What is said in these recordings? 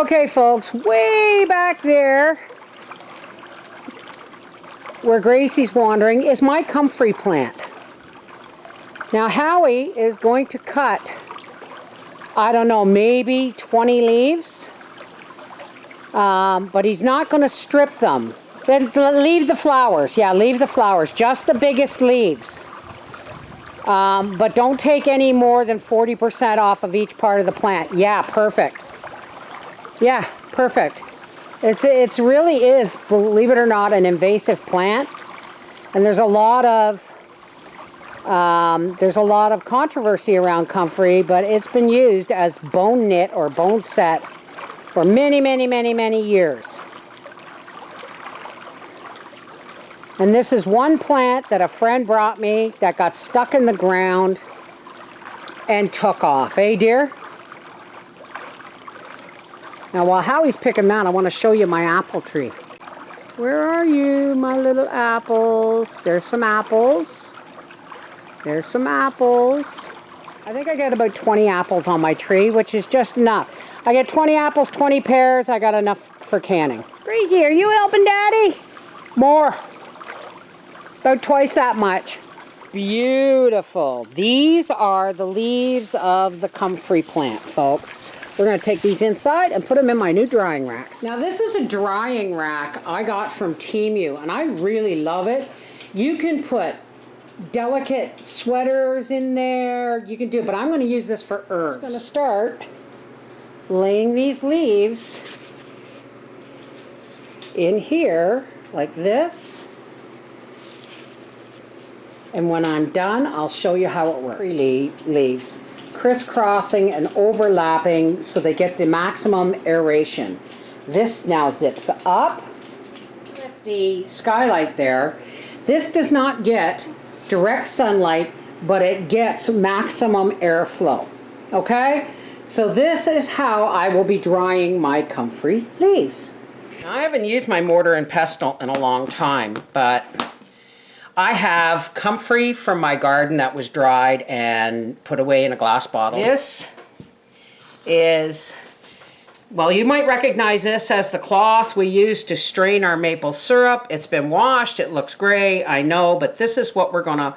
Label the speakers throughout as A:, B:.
A: Okay, folks, way back there where Gracie's wandering is my comfrey plant. Now Howie is going to cut, I don't know, maybe 20 leaves, but he's not going to strip them. Then leave the flowers. Yeah, leave the flowers, just the biggest leaves. But don't take any more than 40% off of each part of the plant. Yeah, perfect. Yeah, perfect. It's really is, believe it or not, an invasive plant, and there's a lot of controversy around comfrey, but it's been used as bone knit or bone set for many, many, many, many years. And this is one plant that a friend brought me that got stuck in the ground and took off. Eh, dear? Now, while Howie's picking that, I want to show you my apple tree. Where are you, my little apples? There's some apples. There's some apples. I think I got about 20 apples on my tree, which is just enough. I get 20 apples, 20 pears. I got enough for canning. Gracie, are you helping Daddy? More. About twice that much. Beautiful. These are the leaves of the comfrey plant, folks. We're going to take these inside and put them in my new drying racks. Now this is a drying rack I got from Temu, and I really love it. You can put delicate sweaters in there. You can do it, but I'm going to use this for herbs. I'm going to start laying these leaves in here like this. And when I'm done, I'll show you how it works. Leaves. Crisscrossing and overlapping so they get the maximum aeration. This now zips up with the skylight there. This does not get direct sunlight, but it gets maximum airflow. Okay? So this is how I will be drying my comfrey leaves. Now, I haven't used my mortar and pestle in a long time, but I have comfrey from my garden that was dried and put away in a glass bottle. This is, well, you might recognize this as the cloth we use to strain our maple syrup. It's been washed, it looks gray, I know, but this is what we're gonna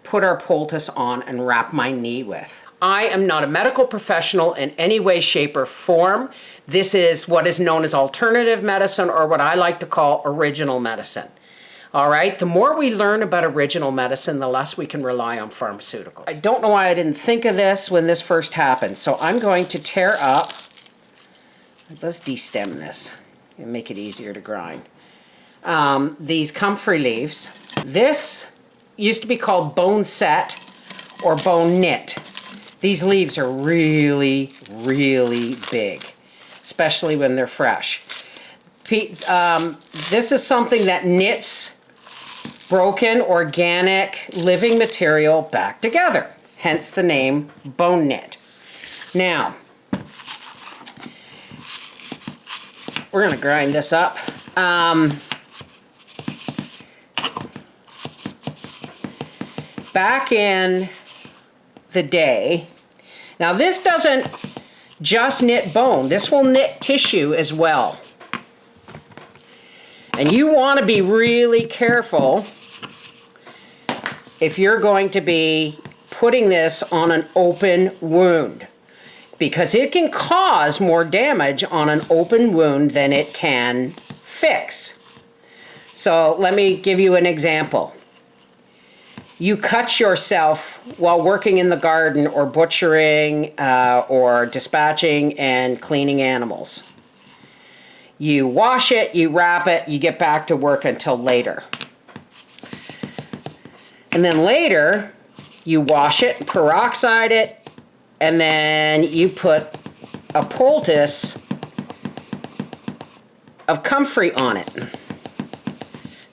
A: put our poultice on and wrap my knee with. I am not a medical professional in any way, shape, or form. This is what is known as alternative medicine, or what I like to call original medicine. All right, the more we learn about original medicine, the less we can rely on pharmaceuticals. I don't know why I didn't think of this when this first happened. So I'm going to tear up, let's destem this and make it easier to grind. These comfrey leaves. This used to be called bone set or bone knit. These leaves are really, really big, especially when they're fresh. This is something that knits broken, organic, living material back together. Hence the name bone knit. Now, we're going to grind this up. Back in the day, now this doesn't just knit bone. This will knit tissue as well. And you want to be really careful if you're going to be putting this on an open wound, because it can cause more damage on an open wound than it can fix. So let me give you an example. You cut yourself while working in the garden or butchering or dispatching and cleaning animals. You wash it, you wrap it, you get back to work until later. And then later, you wash it, peroxide it, and then you put a poultice of comfrey on it.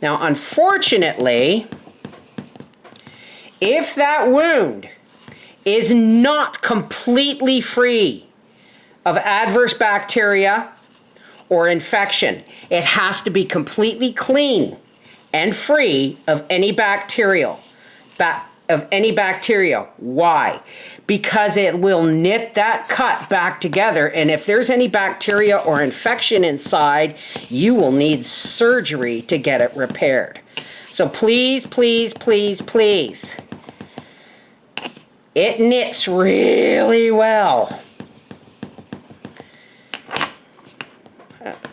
A: Now, unfortunately, if that wound is not completely free of adverse bacteria or infection, it has to be completely clean and free of any bacterial of any bacteria. Why? Because it will knit that cut back together, and if there's any bacteria or infection inside, you will need surgery to get it repaired. So please, please, please, please. It knits really well.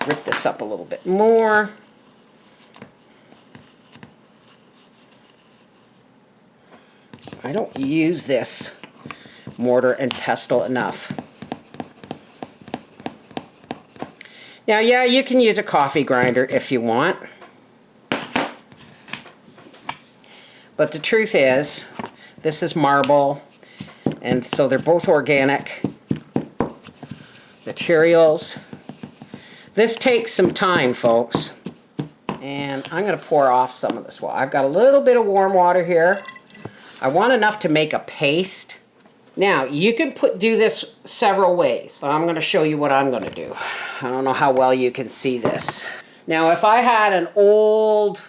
A: Rip this up a little bit more. I don't use this mortar and pestle enough. Now, yeah, you can use a coffee grinder if you want. But the truth is, this is marble, and so they're both organic materials. This takes some time, folks. And I'm going to pour off some of this water. I've got a little bit of warm water here. I want enough to make a paste. Now, you can do this several ways, but I'm going to show you what I'm going to do. I don't know how well you can see this. Now, if I had an old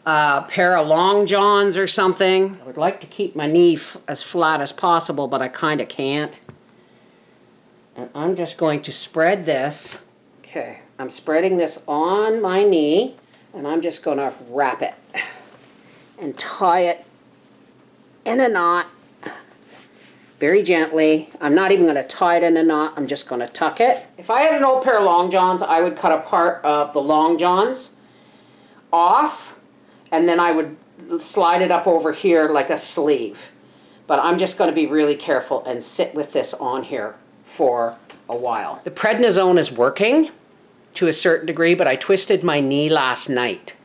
A: pair of long johns or something, I would like to keep my knee as flat as possible, but I kind of can't. And I'm just going to spread this. Okay, I'm spreading this on my knee, and I'm just going to wrap it and tie it in a knot very gently. I'm not even going to tie it in a knot. I'm just going to tuck it. If I had an old pair of long johns, I would cut a part of the long johns off, and then I would slide it up over here like a sleeve. But I'm just going to be really careful and sit with this on here for a while. The prednisone is working to a certain degree, but I twisted my knee last night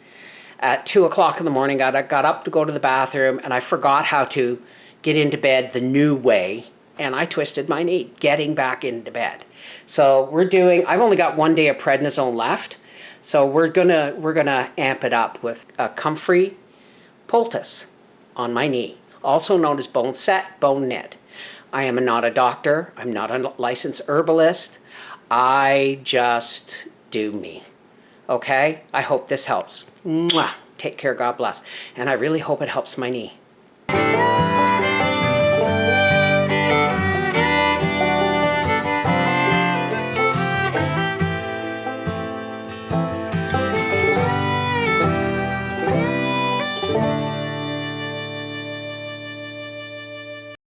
A: at 2 o'clock in the morning. I got up to go to the bathroom, and I forgot how to get into bed the new way, and I twisted my knee getting back into bed. So I've only got 1 day of prednisone left, so we're gonna amp it up with a Comfrey Poultice on my knee, also known as bone set, bone knit. I am not a doctor. I'm not a licensed herbalist. I just do me. Okay? I hope this helps. Mwah. Take care. God bless. And I really hope it helps my knee.